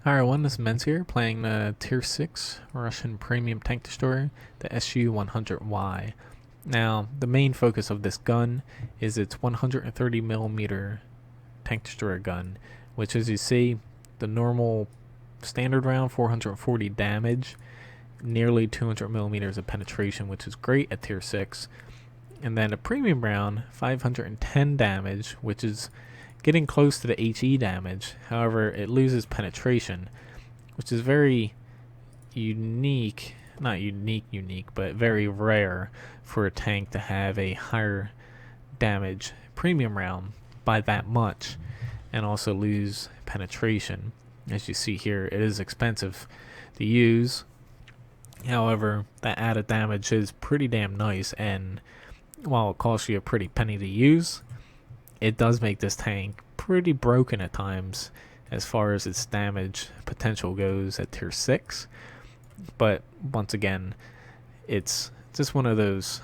Hi everyone, this is Men's here, playing the Tier 6 Russian Premium Tank Destroyer, the SU-100Y. Now, the main focus of this gun is its 130mm tank destroyer gun, which, as you see, the normal standard round, 440 damage, nearly 200mm of penetration, which is great at Tier 6. And then a premium round, 510 damage, which is getting close to the HE damage. However, it loses penetration, which is very unique, not unique, but very rare for a tank to have a higher damage premium round by that much and also lose penetration. As you see here, it is expensive to use. However, that added damage is pretty damn nice, and while it costs you a pretty penny to use, it does make this tank pretty broken at times as far as its damage potential goes at Tier 6. But once again, it's just one of those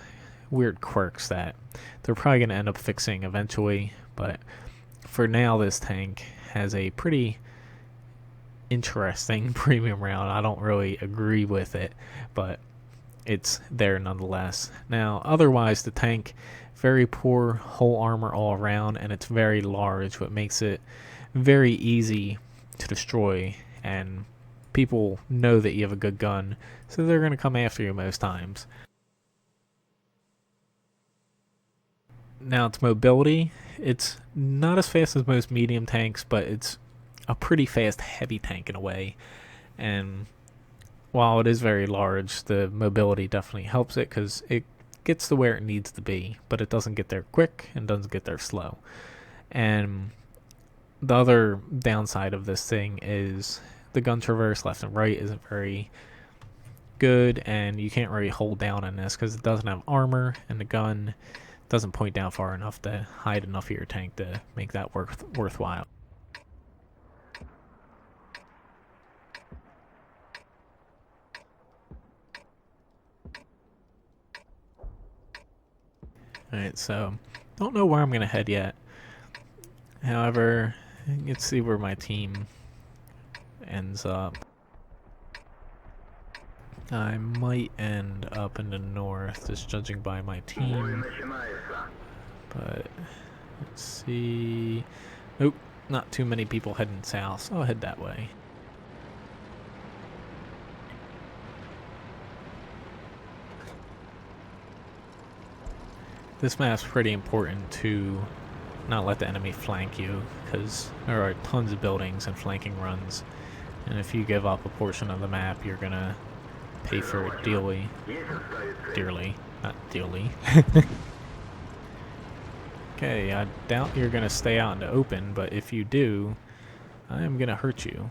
weird quirks that they're probably going to end up fixing eventually. But for now, this tank has a pretty interesting premium round. I don't really agree with it, but it's there nonetheless. Now, otherwise, the tank, very poor whole armor all around, and it's very large, what makes it very easy to destroy, and people know that you have a good gun, so they're going to come after you most times. Now, its mobility, it's not as fast as most medium tanks, but it's a pretty fast heavy tank in a way, and while it is very large, the mobility definitely helps it because it gets to where it needs to be, but it doesn't get there quick and doesn't get there slow. And the other downside of this thing is the gun traverse left and right isn't very good, and you can't really hold down on this because it doesn't have armor, and the gun doesn't point down far enough to hide enough of your tank to make that worthwhile. Alright, so don't know where I'm gonna head yet. However, let's see where my team ends up. I might end up in the north, just judging by my team. But let's see. Nope, not too many people heading south, so I'll head that way. This map's pretty important to not let the enemy flank you, because there are tons of buildings and flanking runs, and if you give up a portion of the map, you're gonna pay for it dearly, not dearly. Okay, I doubt you're gonna stay out in the open, but if you do, I am gonna hurt you.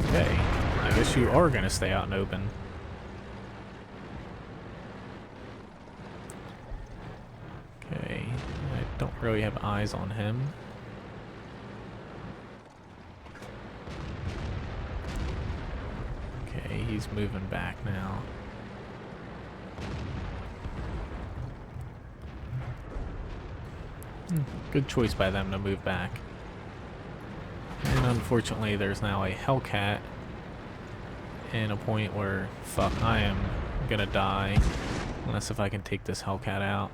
Okay, I guess you are gonna stay out in the open. Okay, I don't really have eyes on him. Okay, he's moving back now. Good choice by them to move back. And unfortunately, there's now a Hellcat in a point where, fuck, I am gonna die. Unless if I can take this Hellcat out.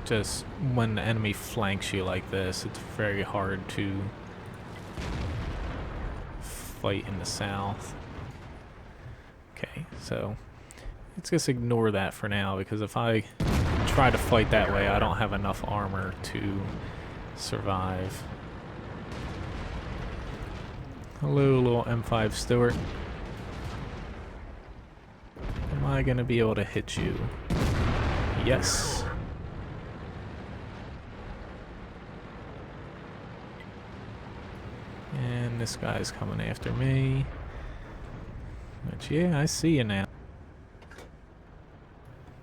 Just when the enemy flanks you like this, it's very hard to fight in the south. Okay, so let's just ignore that for now, because if I try to fight that way, I don't have enough armor to survive. Hello, little M5 Stewart. Am I gonna be able to hit you? Yes. And this guy's coming after me. But yeah, I see you now.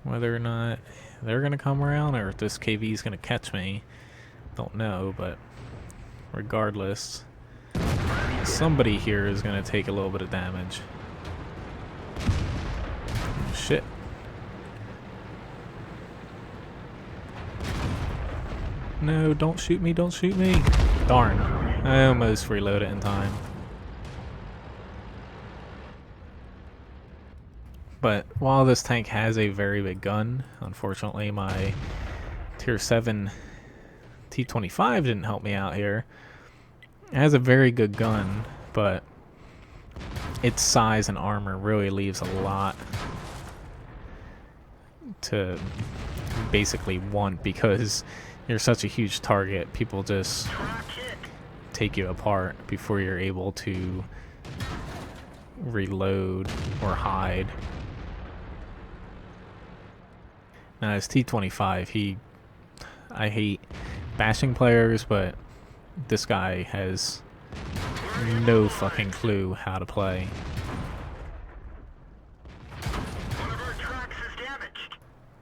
Whether or not they're gonna come around or if this KV's gonna catch me, don't know, but regardless, somebody here is gonna take a little bit of damage. Oh, shit. No, don't shoot me, don't shoot me. Darn. I almost reloaded in time. But while this tank has a very big gun, unfortunately my tier 7 T-25 didn't help me out here. It has a very good gun, but its size and armor really leaves a lot to basically want, because you're such a huge target. People just take you apart before you're able to reload or hide. Now his T-25, I hate bashing players, but this guy has no fucking clue how to play.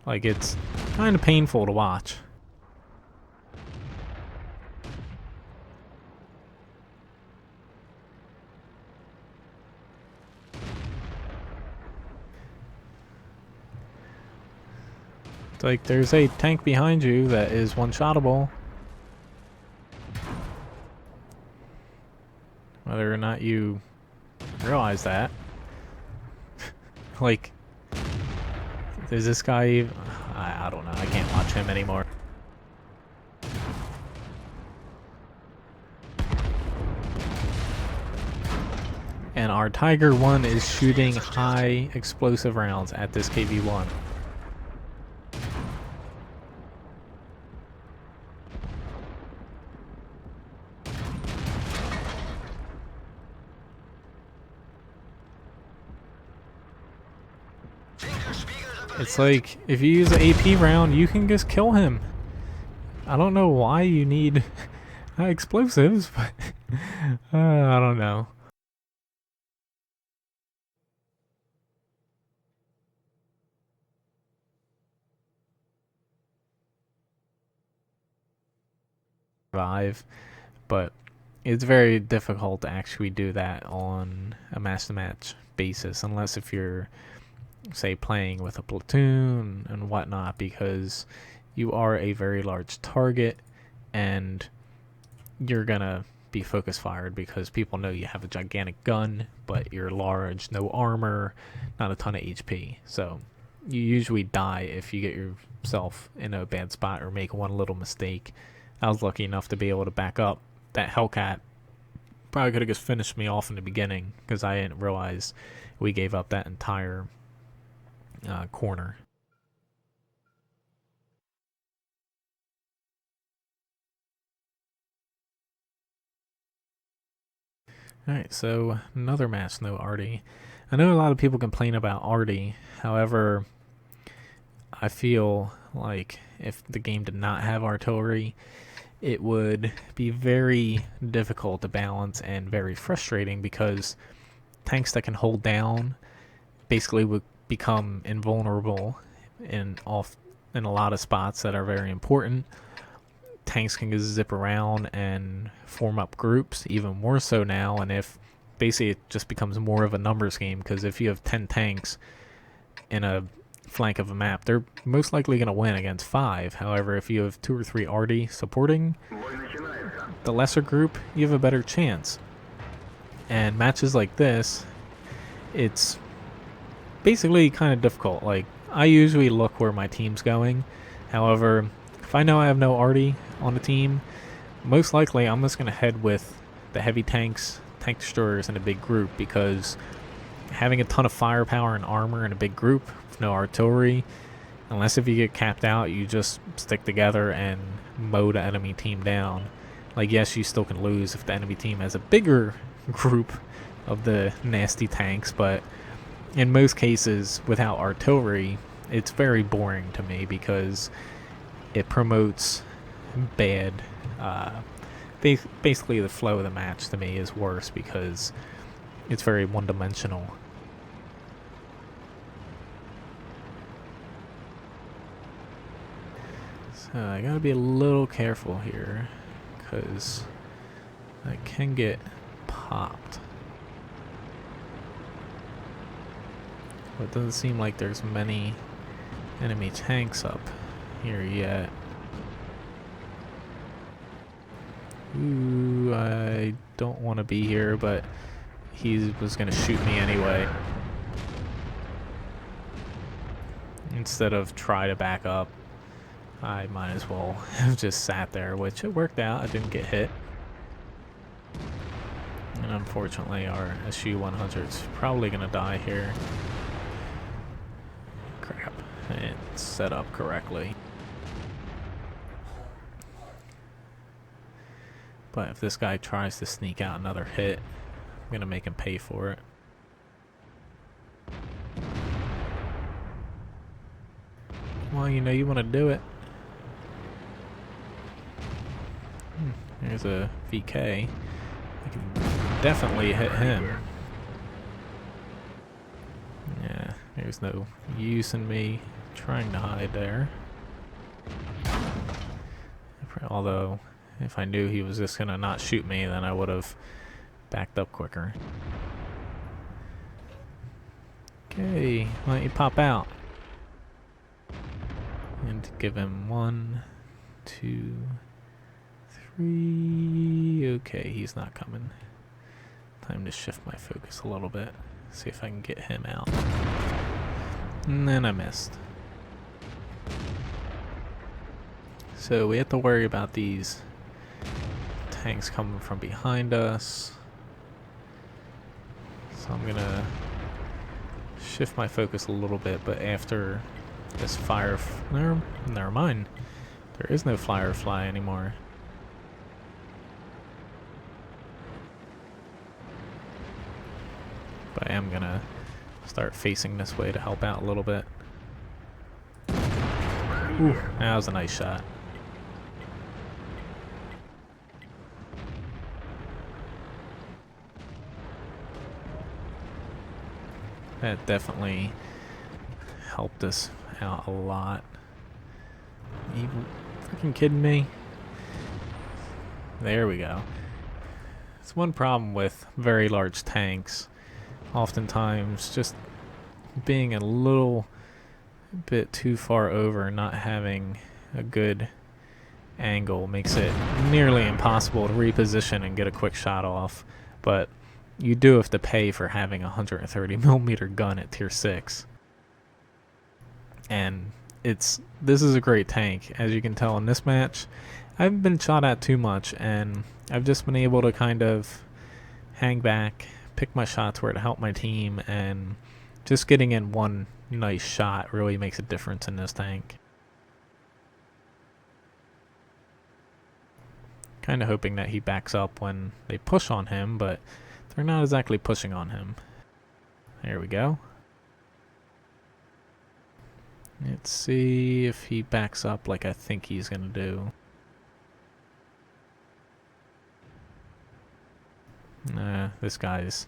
Like, it's kind of painful to watch. It's like there's a tank behind you that is one-shottable. Whether or not you realize that. Like, is this guy even... I don't know, I can't watch him anymore. And our Tiger 1 is shooting high explosive rounds at this KV-1. It's like, if you use an AP round, you can just kill him. I don't know why you need explosives, but I don't know. Survive, but it's very difficult to actually do that on a match-to-match basis, unless if you're, say, playing with a platoon and whatnot, because you are a very large target and you're gonna be focus fired because people know you have a gigantic gun, but you're large, no armor, not a ton of HP. So you usually die if you get yourself in a bad spot or make one little mistake. I was lucky enough to be able to back up. That Hellcat probably could have just finished me off in the beginning because I didn't realize we gave up that entire corner. Alright, so another match, no Arty. I know a lot of people complain about Arty, however, I feel like if the game did not have artillery, it would be very difficult to balance and very frustrating, because tanks that can hold down basically would become invulnerable in a lot of spots that are very important. Tanks can just zip around and form up groups, even more so now, and if basically it just becomes more of a numbers game, because if you have 10 tanks in a flank of a map, they're most likely going to win against 5. However, if you have 2 or 3 arty supporting the lesser group, you have a better chance. And matches like this, it's basically kind of difficult. Like, I usually look where my team's going. However, if I know I have no arty on the team, most likely I'm just going to head with the heavy tanks, tank destroyers in a big group, because having a ton of firepower and armor in a big group with no artillery, unless if you get capped out, you just stick together and mow the enemy team down. Like, yes, you still can lose if the enemy team has a bigger group of the nasty tanks, but in most cases, without artillery, it's very boring to me, because it promotes bad. Basically, the flow of the match to me is worse because it's very one-dimensional. So I gotta be a little careful here, because I can get popped. But it doesn't seem like there's many enemy tanks up here yet. Ooh, I don't want to be here, but he was going to shoot me anyway. Instead of try to back up, I might as well have just sat there, which it worked out. I didn't get hit. And unfortunately, our SU-100 is probably going to die here. Crap. It's set up correctly. But if this guy tries to sneak out another hit, I'm going to make him pay for it. Well, you know you want to do it. There's a VK. I can definitely hit him. Yeah, there's no use in me trying to hide there. Although, if I knew he was just gonna not shoot me, then I would have backed up quicker. Okay, why don't you pop out? And give him 1, 2, 3. Okay, he's not coming. Time to shift my focus a little bit. See if I can get him out. And then I missed. So we have to worry about these tanks coming from behind us. So I'm gonna shift my focus a little bit, but after this never mind. There is no Firefly anymore. But I am gonna start facing this way to help out a little bit. Ooh, that was a nice shot. That definitely helped us out a lot. Are you freaking kidding me? There we go. It's one problem with very large tanks. Oftentimes, just being a little bit too far over, not having a good angle, makes it nearly impossible to reposition and get a quick shot off. But you do have to pay for having a 130mm gun at tier 6. And this is a great tank. As you can tell in this match, I haven't been shot at too much, and I've just been able to kind of hang back, pick my shots where to help my team, and just getting in one nice shot really makes a difference in this tank. Kind of hoping that he backs up when they push on him, but they're not exactly pushing on him. There we go. Let's see if he backs up like I think he's gonna do. Nah, this guy's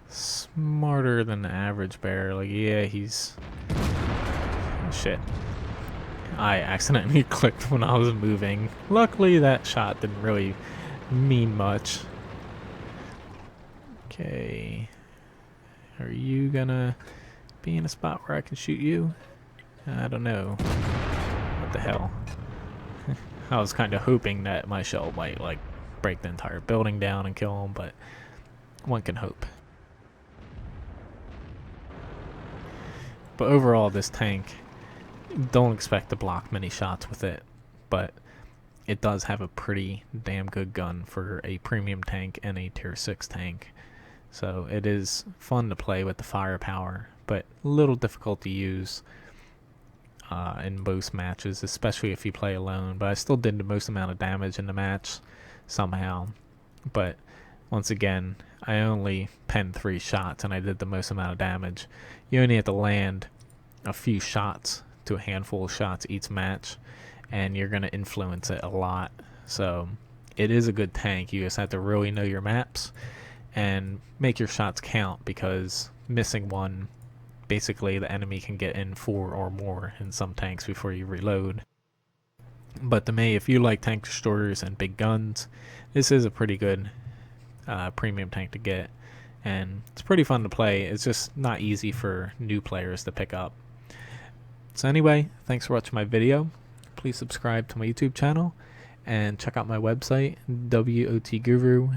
smarter than the average bear. Like, yeah, he's... Shit. I accidentally clicked when I was moving. Luckily, that shot didn't really mean much. Okay. Are you gonna be in a spot where I can shoot you? I don't know. What the hell? I was kind of hoping that my shell might, like, break the entire building down and kill him, but one can hope. But overall, this tank, don't expect to block many shots with it, but it does have a pretty damn good gun for a premium tank and a tier 6 tank. So it is fun to play with the firepower, but a little difficult to use in most matches, especially if you play alone. But I still did the most amount of damage in the match somehow. But once again, I only penned 3 shots and I did the most amount of damage. You only have to land a few shots to a handful of shots each match, and you're going to influence it a lot. So it is a good tank. You just have to really know your maps and make your shots count, because missing one, basically the enemy can get in 4 or more in some tanks before you reload. But to me, if you like tank destroyers and big guns, this is a pretty good premium tank to get, and it's pretty fun to play. It's just not easy for new players to pick up. So anyway, thanks for watching my video. Please subscribe to my YouTube channel, and check out my website, wotguru.com.